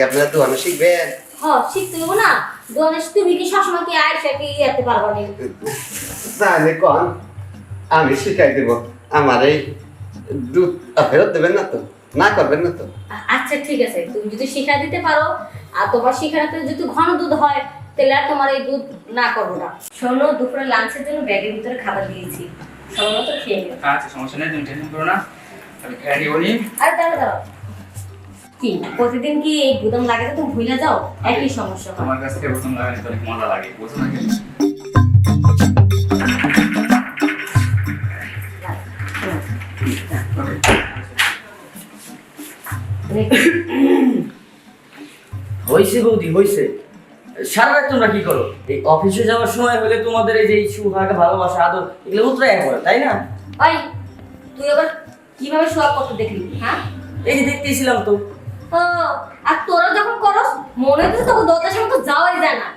আপনারা দোয়ানো শিখবেন? হ্যাঁ শিখতে হবে না, দোয়ানে তুমি কি সবসময় কি আয়সা কি ইয়াতে পারবা না? তাহলে কন আমি শিখাই দেব। আমার এই দুধ ফেরত দেবেন না তো? না করবেন না তো? আচ্ছা ঠিক আছে, তুমি যদি শিখা দিতে পারো আর তোমার শিখাতে যদি ঘন দুধ হয় তাহলে আর তোমার এই দুধ না করবো না। শোনো, দুপুরে লাঞ্চের জন্য ব্যাগের ভিতরে খাবার দিয়েছি, সময় মতো খেয়ে নিও। আচ্ছা সমস্যা নেই, তুমি টেনশন করো না, আমি খেয়ে নিব নি। আরে দাঁড়াও দাঁড়াও, কি প্রতিদিন কি এই বুদম লাগে তো তুমি ভুলে যাও? একই সমস্যা হয়। তোমার কাছ থেকে প্রথম লাগানি তো অনেক মজা লাগে, বুঝো না? হয়েছে বৌদি হয়েছে। সারা রাত তোমরা কি করো? এই অফিসে যাওয়ার সময় হলে তোমাদের এই যে সুহাগ ভালোবাসা আদর এগুলো উতরাই করে, তাই না? ওই তুই আবার কিভাবে সোয়াগ করতে দেখলি? হ্যাঁ এই যে দেখতেছিলাম তো। ও, আর তোরা যখন করস মনে হচ্ছে তখন দরজার সামনে তো যাওয়াই যায় না।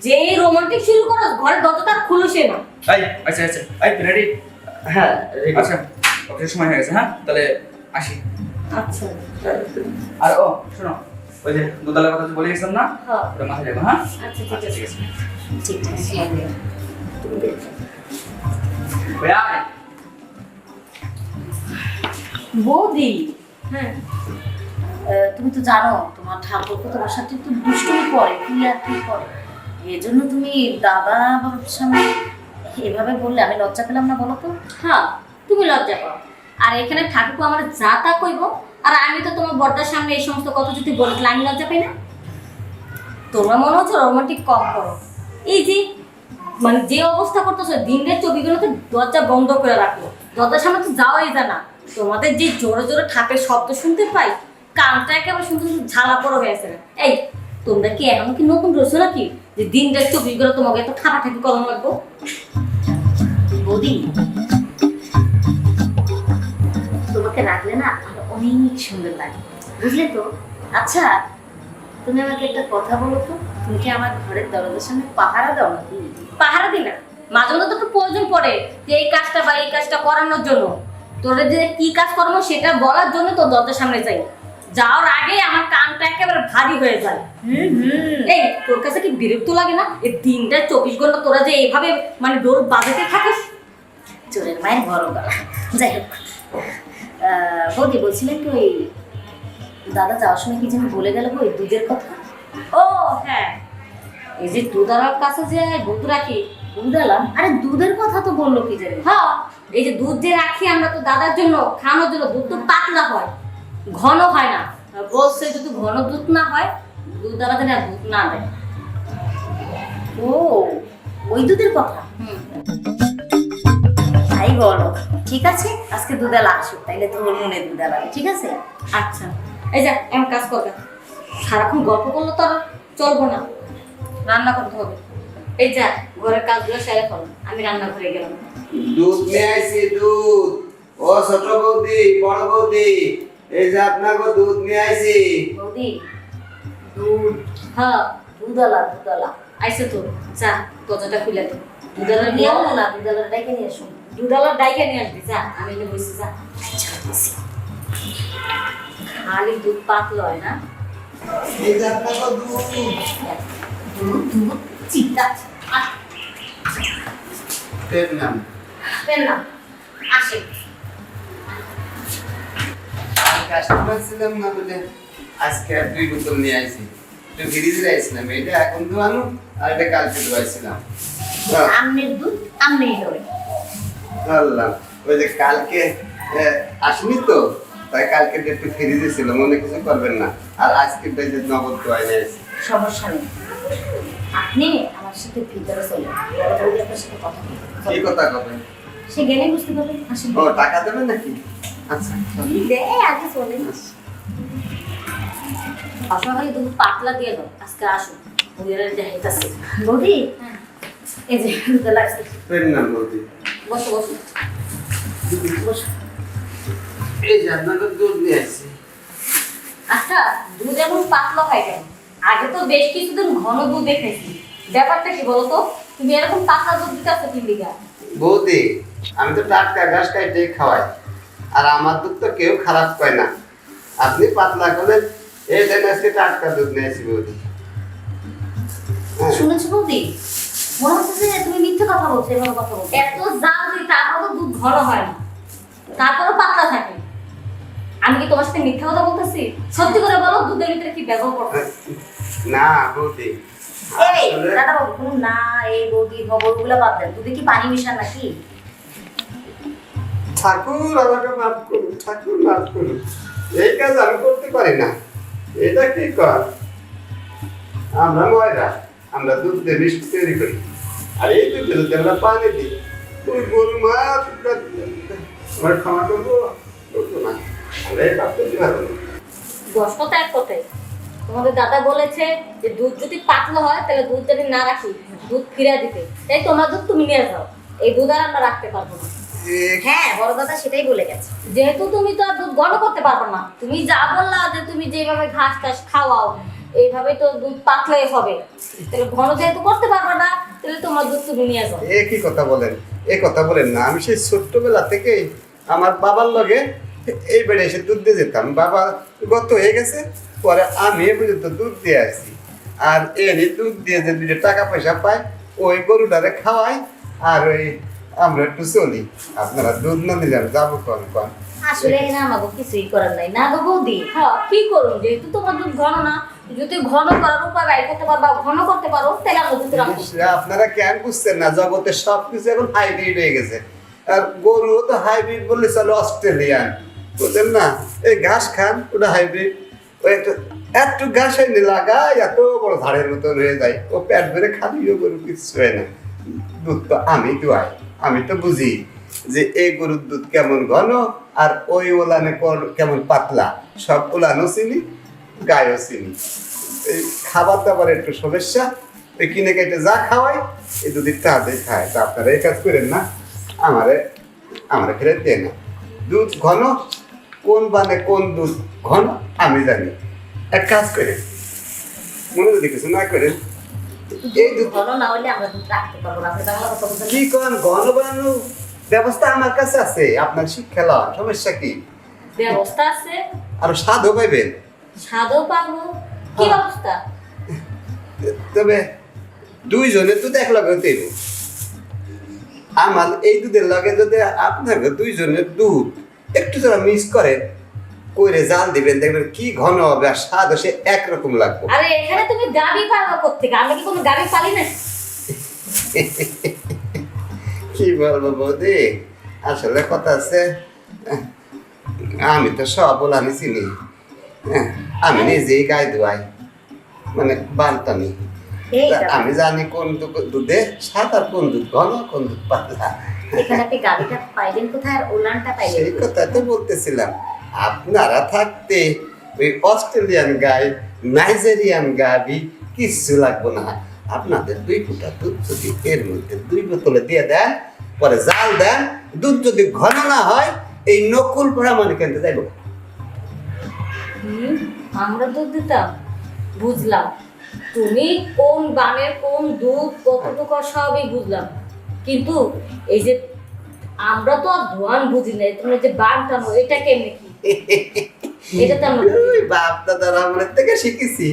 যে রোমান্টিক শুরু করস ঘরের দরজাটা খুলুসে না। এই আচ্ছা আচ্ছা, এই রেডি? হ্যাঁ ready। আচ্ছা অফিসের সময় হয়ে গেছে, হ্যাঁ তাহলে আসি। আচ্ছা আর ও শোনো, ওই যে দুধালের কথা যে বলে গেছিলাম না, হ্যাঁ ওটা মাথায় রাখো, হ্যাঁ? আচ্ছা ঠিক আচ্ছা আছে ঠিক আছে। ঠিক আছে। ভাইয়া বৌদি, হ্যাঁ তুমি তো জানো তোমার ঠাকুর তোমার সাথে একটু দুষ্টুমি করে, কি করে। এজন্য তুমি দাদা বাবার সামনে এভাবে বললে আমি লজ্জা পেলাম না বলো তো? হ্যাঁ তুমি লজ্জা পাও, আর এখানে ঠাকুর আমার যা তা কইব, আর আমি তো তোমার বড়টার সামনে এই সমস্ত কথা যদি বলি তাহলে আমি লজ্জা পাই না? তোমরা মনে হচ্ছে রোমান্টিক কম করো। এই যে মানে যে অবস্থা করতেছো দিনের 24 ঘন্টা তো দরজা বন্ধ করে রাখো, দরজার সামনে তো যাওয়াই যায় না। তোমাদের যে জোরে জোরে ঠাপের শব্দ শুনতে পাই, কানটা একেবারে শুনতে শুনতে ঝালা পড়ো হয়েছে না। এই তোমরা কি এখন কি নতুন রয়েছো নাকি যে দিনটা 24 ঘন্টা তোমাকে এত ঠাপাঠাপি করানো লাগবো? বৌদি, তোমাকে রাখলে না আমার অনেক সুন্দর লাগে, বুঝলে তো? আচ্ছা তুমি আমাকে একটা কথা বলো তো, তুমি কি আমার ঘরের দরজার সামনে পাহারা দাও নাকি? পাহারা দি না, মাঝে মধ্যে তো একটু প্রয়োজন পড়ে যে এই কাজটা বা এই কাজটা করানোর জন্য। তোরা যে কি কাজ করবো সেটা বলার জন্য তো দরজার সামনে যাই, যাওয়ার আগে আমার কানটা একেবারে ভারী হয়ে যায়। এই তোর কাছে কি বিরক্ত লাগে না এই দিনটা 24 ঘন্টা তোরা যে এইভাবে মানে ডোর বাজাতে থাকিস? চোরের মায়ের বড় গলা। যাই হোক, বৌদি বলছিলেন কি ওই দাদা যাওয়ার সময় কি যেন বলে গেল ওই দুধের কথা? ও হ্যাঁ, এই যে দুধারার কাছে যে দুধ রাখি। দুধালা? আরে দুধের কথা তো বললো কি জানি। হ্যাঁ, এই যে দুধ যে রাখি আমরা তো দাদার জন্য খাওয়ানোর জন্য, দুধ তো পাতলা হয়, ঘন হয় না। বলছে যদি ঘন দুধ না হয় দুধ দাদা যেন আর দুধ না দেয়। ও ওই দুধের কথা? হুম তাই বলো, ঠিক আছে আজকে দুধালা আসুক, তাইলে তোর মনে দুধালা, ঠিক আছে? আচ্ছা এই যা এমন কাজ করবে, সারাক্ষণ গল্প করলে তো আর চলবো না, রান্না করতে হবে। এই যা ঘরের কাজগুলো সেরে ফেলো, আমি রান্না ঘরে গেলাম। দুধ নিয়ে আইছি, দুধ। ও ছোট বৌদি, বড় বৌদি, এই যে আপনাকে দুধ নিয়ে আইছি। বৌদি দুধ? হ্যাঁ দুধালা। আইসে তো, যা দরজাটা খুলে দে। দুধালা নিয়ে আসো না, দুধালা ডেকে নিয়ে আসো। দুধালার ডাইকে নিয়ে আসবি, যা আমি এনে বসে যা। খালি দুধ পাতলা হয় না, এই যে আপনাকে দুধ। দুধ চিন্তা পেট নাম। পেন না আসে। কাস্টমার ছিলাম না বলে আজকে আর 2 বোতল নিয়ে আইছি। তো ফ্রিজে রাখছিলাম, এটা এখন তো আনো, আর এটা কালকে ধোয়াইছিলাম। আমনের দুধ আমনেই ধরে। আল্লাহ, ওই যে কালকে আসনি তো, তাই কালকে একটু ফ্রিজে ছিল, মনে কিছু করবেন না। আর আজকে যে নগদ ধোয়াই নিয়ে আইছি। সমস্যা নেই, আপনি আমার সাথে ভিতরে চলে বৌদি আপনার সাথে কথা বলবে। কি কথা কবেন? সে গেলেই বুঝতে পারবেন। আসেন। ও টাকা দেবেন নাকি? আচ্ছা দে আগে চলে। সকালে দুধ পাতলা দিয়ে দাও, আজকে আসো ওদের দেখাইতাছে। বৌদি হ্যাঁ এই যে দুধ লাগছে। পেট নাম বলছি। বসো বসো বসো। এই যে আপনাকে দুধ নিয়ে আইছি। আচ্ছা দুধ এখন পাতলা হয় কেন? আগে তো বেশ কিছুদিন ঘন দুধ দেখেছি, ব্যাপারটা কি বলতো? তুমি এরকম পাতলা দুধ দিতেছো কি লিগা? বৌদি, আমি তো টাটকা ঘাস কাইটে খাওয়াই, আর আমার দুধ তো কেউ খারাপ কয় না। আপনি পাতলা করলে এই দেন আজকে টাটকা দুধ নিয়ে আসি বৌদি। হ্যাঁ। শুনেছো বৌদি, মনে হচ্ছে যে তুমি মিথ্যে কথা বলছো, এভাবে কথা বলছো। এত জাল দিই তারপর তো দুধ ঘন হয় না, তারপরও পাতলা থাকে। আমি কি তোমার সাথে মিথ্যা কথা বলতেছি? সত্যি করে বলো, দুধের ভিতরে কি ভেজাল করছো? না বৌদি, এই আসলে- দাদা বাবু, কোনো না এই বৌদি খবরগুলো বাদ দেন। দুধে কি পানি মিশান নাকি? ঠাকুর আমাকে মাফ করুন, ঠাকুর মাফ করুন, এই কাজ আমি করতে পারি না। এটা কি কর, আমরা ময়রা, আমরা দুধ দিয়ে মিষ্টি তৈরি করি, আর এই দুধে যদি আমরা পানি দিই, ওই গরু মা আমার ক্ষমা করবো, করবো না, আমরা এই কাজ করতে পারবো না। 10 কথা 1 কথায়। তোমাদের দাদা বলেছে যে দুধ যদি পাতলা হয় তাহলে দুধ যদি না রাখি দুধ ফিরে দিতে, তাই তোমার দুধ তুমি নিয়ে যাও, এই দুধ আর আমরা রাখতে পারবো না। হ্যাঁ, বড় দাদা সেটাই বলে গেছে। যেহেতু তুমি তো আর দুধ ঘন করতে পারবে না, তুমি যা বললা যে তুমি যেভাবে ঘাস টাস খাওয়াও এইভাবে তো দুধ পাতলাই হবে, তাহলে ঘন যেহেতু করতে পারবে না তাহলে তোমার দুধ তুমি নিয়ে যাও। এ কি কথা বলেন, এ কথা বলেন না। আমি সেই ছোট্টবেলা থেকেই আমার বাবার লগে এই বেড়ে এসে দুধ দিয়ে যেতাম। বাবা গত হয়ে গেছে, পরে আমি এ পর্যন্ত দুধ দিয়ে আসছি। আর এরই দুধ দিয়ে যে 2 টাকা পয়সা পাই, ওই গরুটারে খাওয়াই, আর ওই আমরা একটু চলি। আপনারা দুধ না দিলে আমি যাবো কন কন। আসলে না আমাকে কিছুই করার নাই না গো বৌদি। হ্যাঁ কি করুন, যেহেতু তোমার দুধ ঘন না, যদি ঘন করার উপায় বাইর করতে পারো বা ঘন করতে পারো তাহলে আমরা দুধ রাখবো। আপনারা কেন বুঝছেন না, জগতে সবকিছু এখন হাইব্রিড হয়ে গেছে। আর গরু তো হাইব্রিড বললে চলে অস্ট্রেলিয়ান, বুঝলেন না? এই ঘাস খান, ওটা হাইব্রিড। ওই একটু ঘাস এনে লাগায় এত বড় ধারের মতন হয়ে যায়, ও পেট ভরে খালিও গরু কিছু হয় না। দুধ তো আমি দুয়াই, আমি তো বুঝি যে এই গরুর দুধ কেমন ঘন আর ওই ওলানে কেমন পাতলা, সব ওলানও চিনি, গায়েও চিনি। এই খাবার দাবার একটু সমস্যা, ওই কিনে কেটে যা খাওয়াই এই দুধের তাড়াতাড়ি খায়। তা আপনারা এই কাজ করেন না, আমারে ফেরত দেয় না। দুধ ঘন, কোন বানে কোন দুধ ঘন আমি জানি। এক কাজ করেন, মনে যদি কিছু না করেন, এই দুধ ঘন না হলে আমরা দুধ রাখতে পারবো না। আপনি বাংলা কথা বলছেন। কি করেন, ঘন বানানোর ব্যবস্থা আমার কাছে আছে, আপনার শিক্ষা লন, সমস্যা কি? ব্যবস্থা আছে, আরো স্বাদও পাইবেন। স্বাদও পাবো। কি ব্যবস্থা? তবে 2 জনের দুধ এক লগে হতে হইবে। আমার এই দুধের লগে যদি আপনার 2 জনের দুধ একটু যারা মিক্স করে কইরে জাল দিবেন, দেখবেন কি ঘন হবে আর স্বাদও সে একরকম লাগবে। আরে এখানে তুমি গাবি পাবো কোত্থেকে? আমরা কি কোনো গাবি পালি না? কি বলবো বৌদি, আসলে কথা আছে, আমি তো সব ওলানি চিনি। হ্যাঁ, আমি নিজেই গায়ে ধোয়াই, মানে বানতানি। এই তা দাদা, আমি জানি কোন দুধে স্বাদ আর কোন দুধ ঘন কোন দুধ পাতলা। এখানে আপনি গাড়িটা পাইলেন কোথায় আর ওলানটা পাইলেন সেই কথা তো বলতেছিলাম, আপনারা থাকতে ওই অস্ট্রেলিয়ান গাই, নাইজেরিয়ান গাবি কিচ্ছু লাগবো না। আপনাদের 2 ফুটা দুধ যদি এর মধ্যে 2 বোতলে দিয়ে দেন, পরে জাল দেন, দুধ যদি ঘন না হয় এই নকুল পড়া মনে কিনতে যাইব। আমরা দুধ দিতাম, বুঝলাম। তুমি কোন বানের কোন দুধ কতটুকু সবই বুঝলাম, কিন্তু এই যে আমরা তো আর ধোয়ান বুঝি না, তোমরা যে বান টানো এটা কেমনে কি? এটা তো আমরা বুঝি না। ওই বাপ দাদার আমলের থেকে শিখেছি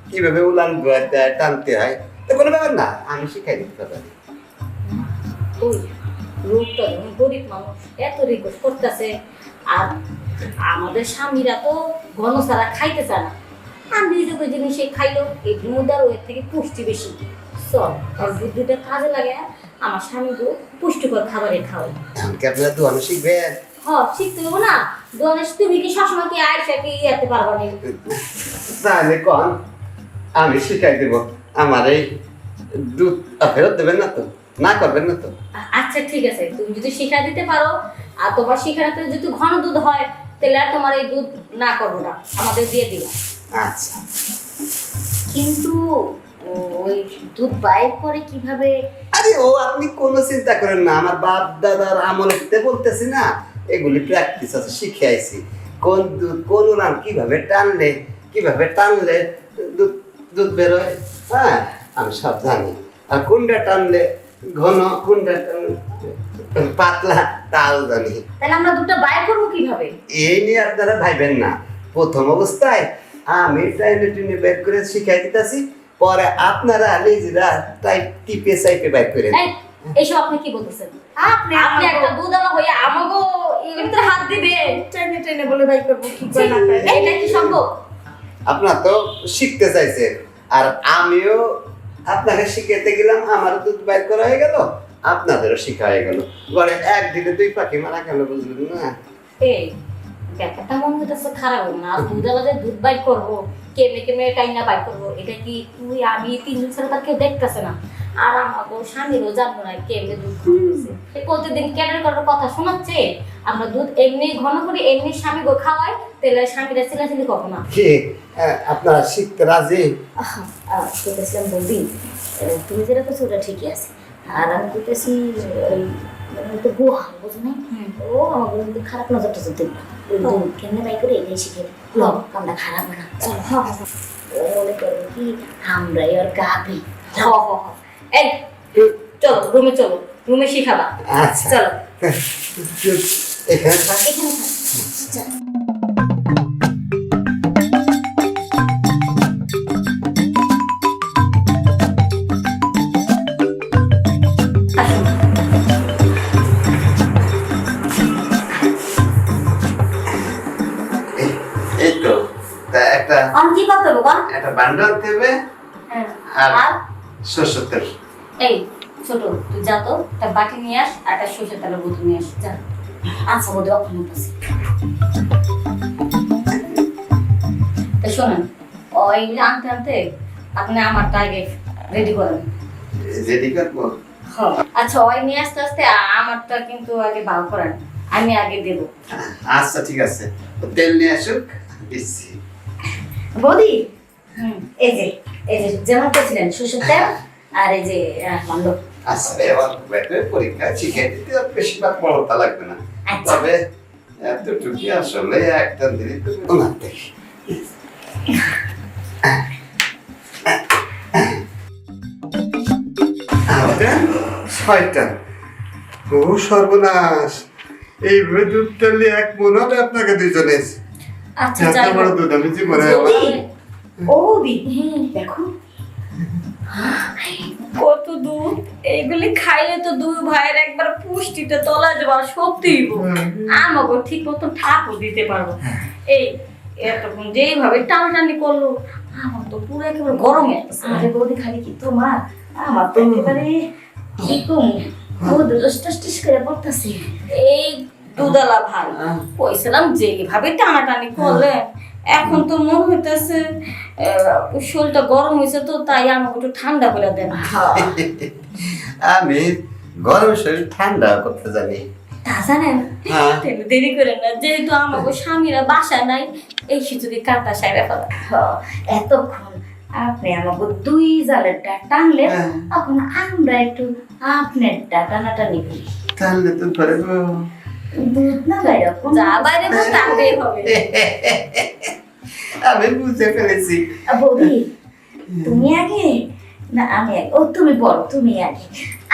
কিভাবে উলান ধোয়াতে হয়, টানতে হয়। তো কোনো ব্যাপার না, আমি শিখাই দিতে পারি। ওই লোকটা যখন গরিব মানুষ এত রিকোয়েস্ট করতেছে, আর আমাদের স্বামীরা তো ঘন ছাড়া খাইতে চায় না, আর নিজে ওই জিনিসে খাইলো, এগুলোর মধ্যে আর ওর থেকে পুষ্টি বেশি। চল আর বুদ্ধিটা কাজে লাগে, আমার স্বামীকে পুষ্টিকর খাবারে খাওয়াই। এমনকি আপনারা দোয়ানো শিখবেন। হ্যাঁ শিখতে হবে না, দোয়ানেশ তুমি কি সবসময় কি আয়সা কি ইয়াতে পারবা না? তাহলে কন আমি শিখাই দেব। আমার এই দুধ ফেরত দেবেন না তো, না করবেন না তো? আচ্ছা ঠিক আছে, তুমি যদি শিখা দিতে পারো আর তোমার শিখাতে যদি ঘন দুধ হয় তাহলে আর তোমার এই দুধ না করবো না, আমাদের দিয়ে দিবা। আচ্ছা, কিন্তু ওই দুধ বাইর করে কিভাবে? আরে ও আপনি কোনো চিন্তা করেন না, আমার বাপ দাদার আমলেতে বলতেছি না, এগুলি প্র্যাকটিস আছে, শিখে আইছি। কোন দুধ কোন রান কিভাবে টানলে দুধ দুধ বেরোয়, হ্যাঁ আমি সব জানি। আর কোনটা টানলে ঘন, কোনটা টানলে পাতলা, তাও জানি। তাহলে আমরা দুধটা বাইর করবো কিভাবে? এই নিয়ে আপনারা ভাইবেন না। প্রথম অবস্থায় আমি টাইনে টিনে বের করে শিখাই দিতেছি, পরে আপনারা নিজেরা টাইপ টিপে সাইপে বের করে এই, এইসব আপনি কি বলতেছেন? আপনি আপনি একটা দুধালা হয়ে আমাগো এর ভিতরে হাত দিবেন? ট্রেনে ট্রেনে বলে ভাই করবো কি করে না করে এটা কি সম্ভব? আপনার তো শিখতে চাইছেন, আর আমিও আপনাকে শিখাতে গেলাম, আমারও দুধ বাইর করা হয়ে গেল, আপনাদেরও শিখা হয়ে গেল, পরে একদিনে 2 পাখি মারা গেল, বুঝলেন না? এই ব্যাপারটা মনে হইতেছে খারাপ হবে না? আর দুধালা যে দুধ বাইর করবো, কেমনে কেমনে টাইনা বাইর করবো, এটা কি তুই আমি 3 জন ছাড়া তার কেউ দেখতেছে না? আর আমাকে স্বামীরও জানবো না কেমনে দুধ খাওয়াইছে। এই প্রতিদিন ক্যাডার করার কথা শোনাচ্ছে, আমরা দুধ এমনি ঘন করি, এমনি স্বামী গো খাওয়াই, তাহলে স্বামীরা চিলাচিলি করবো না। কি আপনারা শিখতে রাজি? বলতেছিলাম বৌদি, তুমি যেটা করছো ওটা ঠিকই আছে, আর আমি করতেছি ওই মানে তো গুহা বুঝো না, ও আমার কিন্তু খারাপ নজরটা যদি কেমনে বাই করে এটাই শিখে কামটা খারাপ না। চলো ও মনে করবো কি আমরাই ওর গাবি। এই চলো রুমে, চলো রুমে শিখাবা। আচ্ছা চলো এখানে থাক। এখানে থাক। চলো। এই তো তা একটা আমি কি করতে হবে বল? একটা বান্ডা আনতে হবে, হ্যাঁ। আর আর সরষের তেল। এই ছোট, তুই যা তো একটা বাটি নিয়ে আস, আর একটা সরষের তেলের বোতল নিয়ে আস, যা। আচ্ছা বৌদি অক্ষণ বলতেছি। তো শোনেন, ওই আনতে আনতে আপনি আমারটা আগে রেডি করেন। যেটি করবো হ্যাঁ। আচ্ছা ওই নিয়ে আস্তে আস্তে আমারটা কিন্তু আগে ভালো করেন, আমি আগে দেবো। আচ্ছা ঠিক আছে, তো তেল নিয়ে আসুক, দিচ্ছি। বৌদি হুম। এই যে যেমন করছিলেন সরষের তেল আর এই যে মান্ড। আচ্ছা এবার ব্যাটারি পরীক্ষা শিখে দিতে আর বেশিরভাগ বড়তা লাগবে না, আচ্ছা। তবে এতটুকু আসলে একটা দিনই তো ওনার থেকে। আরে, 6টা। ও সর্বনাশ, এইভাবে দুধ তেলে 1 মন হবে আপনাকে দুজনের। আচ্ছা এত যাই বড় হোক। দুধ আমি জীবনে বৌদি ও বৌদি দেখো কত দুধ, এইগুলি খাইলে তো দুই ভাইয়ের একবার পুষ্টিতে তলা যাবার শক্তি হইব, আমাকে ঠিক মতো ঠাকুর দিতে পারবো। এই এতক্ষণ যেইভাবে টানাটানি করলো, আমার তো পুরো একেবারে গরম হয়ে গেছে। আরে বৌদি খালি কি তোমার আমার তো একেবারে কি কম দুধ রস করে পড়তেছে। এই দুধালা ভাই কইছিলাম যেভাবে টানাটানি করলে, এখন তো মনে হইতেছে শরীরটা গরম হয়েছে, তো তাই আমাকে একটু ঠান্ডা করে দেন। আমি গরম শরীর ঠান্ডা করতে জানি। তা জানেন, হ্যাঁ। তাহলে দেরি করেন না, যেহেতু আমাকে স্বামীরা বাসা নাই, এই যদি কাঁটা সাইরা ফেলা। এতক্ষণ আপনি আমাকে 2 জালেরটা টানলেন, হ্যাঁ। এখন আমরা একটু আপনারটা টানাটানি করি। তাহলে তো পারবো। দুধ না বাইরে যা বাইরে তো টানতেই হবে। আমি বুঝে ফেলেছি। বৌদি তুমি আগে না আমি আগে? ও তুমি বলো, তুমি আগে,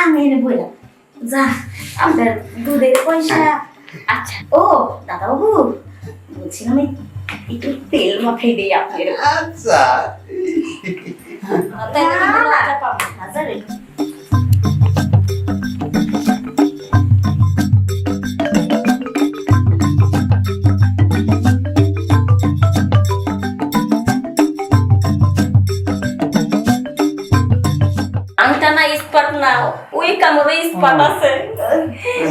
আমি এনে বললাম। যা আপনার দুধের পয়সা। আচ্ছা ও দাদা বাবু বলছিলাম একটু তেল মাখাই দিই আপনার। আচ্ছা তাইলে কিন্তু লজ্জা পাবো। হাজারে আমি তা না স্পার্ট না, ওই কামড়ে স্পার্ট আছে।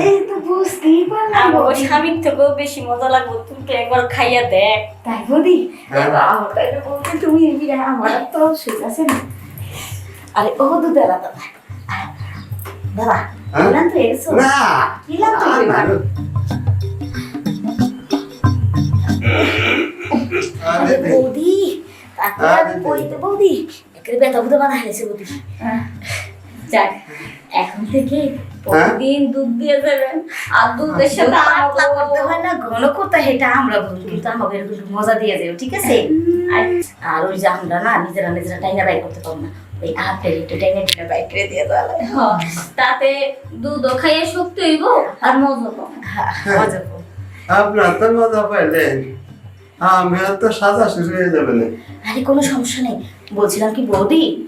এই তো বুঝতেই পারলাম। আমার স্বামীর থেকেও বেশি মজা লাগবে, তুমি তো একবার খাইয়া দেখ। তাই বৌদি হ্যাঁ। আমার তাইলে বলতে তুমি বিরাট আমার তো সুখ আছে না। আরে ও দুধ দাদা দাদা দাদা হ্যাঁ? কিলাম তো এসো না কিলাম তো আরে বৌদি তারপরে আমি বইতে বৌদি একেবারে ব্যথা বুধা বাধা হেরেছে বৌদি। যাক, এখন থেকে প্রতিদিন দুধ দিয়ে যাবেন, আর দুধের সাথে পাতলা করতে আমাকে হয় না, ঘন করতে হয়, এটা আমরা বলি, কিন্তু আমাকে এরকম একটু মজা দিয়ে যাবে, ঠিক আছে? আর ওই যে আমরা না নিজেরা টাইনা বাই করতে পারবো না, ওই আপনার একটু টাইনা বাই করে দিয়ে দেওয়া লাগে। হ্যাঁ, তাতে দুধও খাইয়ে শক্তি হইব আর মজা পাবো। মজা পাবো। আপনার তো মজা পাইলেন, আমার তো সাজা শেষ হয়ে যাবে না। আরে কোনো সমস্যা নেই, বলছিলাম কি বৌদি,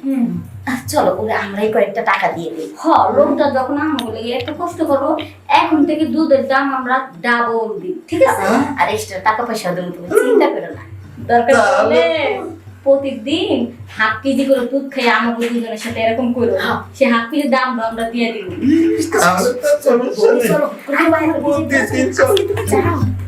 চলো ওরে আমরাই কয়েকটা টাকা দিয়ে দিই। হ, লোকটা যখন আমগুলো এত কষ্ট করবো, এখন থেকে দুধের দাম আমরা ডাবল দিই, ঠিক আছে? আর এক্সট্রা টাকা পয়সা দেবো, তুমি চিন্তা করো না। দরকার তাহলে- পড়লে প্রতিদিন হাফ কেজি করে দুধ খাই আমাকে দুজনের সাথে এরকম করো, সে হাফ কেজির দাম আমরা দিয়ে দিব। তাহলে তো সমস্যা বৌদি নেই। চলো, কোথায় বাইরে বুদ্ধি, তিন চল। যাও।